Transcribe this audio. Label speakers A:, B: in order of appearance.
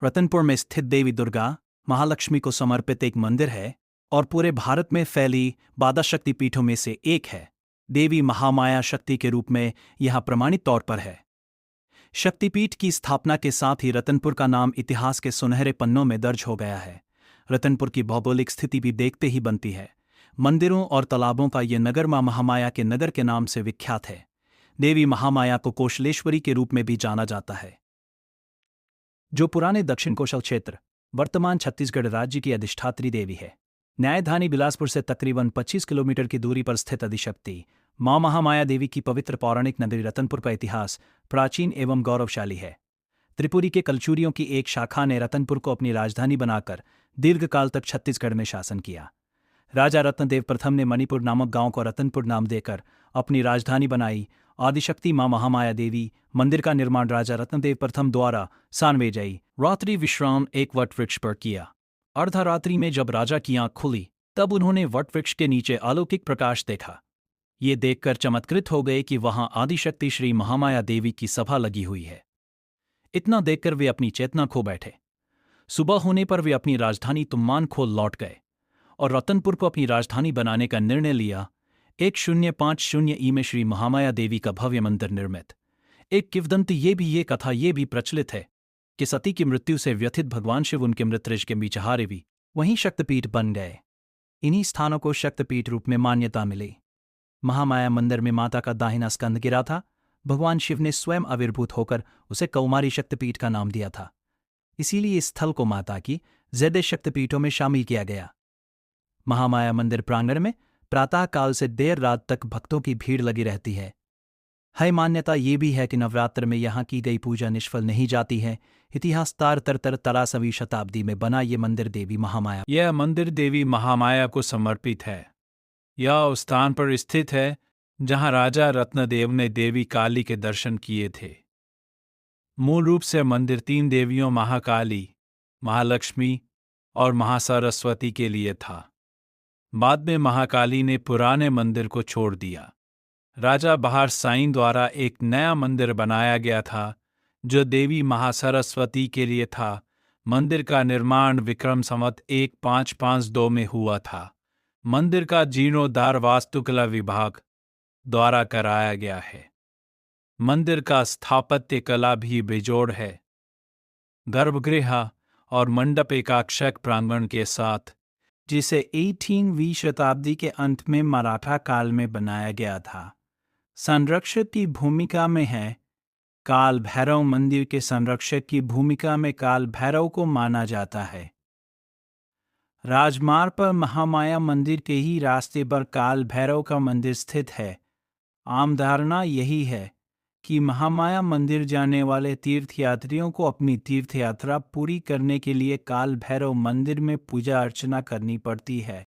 A: रतनपुर में स्थित देवी दुर्गा महालक्ष्मी को समर्पित एक मंदिर है और पूरे भारत में फैली 12 शक्तिपीठों में से एक है। देवी महामाया शक्ति के रूप में यह प्रमाणित तौर पर है। शक्तिपीठ की स्थापना के साथ ही रतनपुर का नाम इतिहास के सुनहरे पन्नों में दर्ज हो गया है। रतनपुर की भौगोलिक स्थिति भी देखते ही बनती है। मंदिरों और तालाबों का ये नगर मां महामाया के नगर के नाम से विख्यात है। देवी महामाया को कौशलेश्वरी के रूप में भी जाना जाता है, जो पुराने दक्षिण कौशल क्षेत्र वर्तमान छत्तीसगढ़ राज्य की अधिष्ठात्री देवी है। न्यायधानी बिलासपुर से तकरीबन 25 किलोमीटर की दूरी पर स्थित अधिशक्ति मां महामाया देवी की पवित्र पौराणिक नगरी रतनपुर का इतिहास प्राचीन एवं गौरवशाली है। त्रिपुरी के कलचुरियों की एक शाखा ने रतनपुर को अपनी राजधानी बनाकर दीर्घकाल तक छत्तीसगढ़ में शासन किया। राजा रत्नदेव प्रथम ने मणिपुर नामक गांव को रतनपुर नाम देकर अपनी राजधानी बनाई। आदिशक्ति मां महामाया देवी मंदिर का निर्माण राजा रत्नदेव प्रथम द्वारा सानवेजई रात्रि विश्राम एक वट वृक्ष पर किया। अर्धरात्रि में जब राजा की आंख खुली तब उन्होंने वट वृक्ष के नीचे अलौकिक प्रकाश देखा। ये देखकर चमत्कृत हो गए कि वहां आदिशक्ति श्री महामाया देवी की सभा लगी हुई है। इतना देखकर वे अपनी चेतना खो बैठे। सुबह होने पर वे अपनी राजधानी तुम्मान खोल लौट गए और रतनपुर को अपनी राजधानी बनाने का निर्णय लिया। 1050 ई में श्री महामाया देवी का भव्य मंदिर निर्मित। एक किंवदंती ये कथा ये भी प्रचलित है कि सती की मृत्यु से व्यथित भगवान शिव उनके मृतऋष के बीचहारे भी वहीं शक्तिपीठ बन गए। इन्हीं स्थानों को शक्तिपीठ रूप में मान्यता मिली। महामाया मंदिर में माता का दाहिना स्कंध गिरा था। भगवान शिव ने स्वयं आविर्भूत होकर उसे कौमारी शक्तिपीठ का नाम दिया था। इसीलिए इस स्थल को माता की ज्यादा शक्तिपीठों में शामिल किया गया। महामाया मंदिर प्रांगण में प्रातः काल से देर रात तक भक्तों की भीड़ लगी रहती है। मान्यता ये भी है कि नवरात्र में यहाँ की गई पूजा निष्फल नहीं जाती है। इतिहासकार तरसवीं शताब्दी में बना ये मंदिर देवी महामाया
B: यह मंदिर देवी महामाया को समर्पित है। यह उस स्थान पर स्थित है जहाँ राजा रत्नदेव ने देवी काली के दर्शन किए थे। मूल रूप से मंदिर 3 देवियों महाकाली, महालक्ष्मी और महासरस्वती के लिए था। बाद में महाकाली ने पुराने मंदिर को छोड़ दिया। राजा बहार साइन द्वारा एक नया मंदिर बनाया गया था जो देवी महासरस्वती के लिए था। मंदिर का निर्माण विक्रम संवत 1552 में हुआ था। मंदिर का जीर्णोद्धार वास्तुकला विभाग द्वारा कराया गया है। मंदिर का स्थापत्य कला भी बेजोड़ है। गर्भगृह और मंडप एकाक्षक प्रांगण के साथ, जिसे 18वीं शताब्दी के अंत में मराठा काल में बनाया गया था, संरक्षक की भूमिका में है। काल भैरव मंदिर के संरक्षक की भूमिका में काल भैरव को माना जाता है। राजमार्ग पर महामाया मंदिर के ही रास्ते पर काल भैरव का मंदिर स्थित है। आम धारणा यही है कि महामाया मंदिर जाने वाले तीर्थयात्रियों को अपनी तीर्थयात्रा पूरी करने के लिए काल भैरव मंदिर में पूजा अर्चना करनी पड़ती है।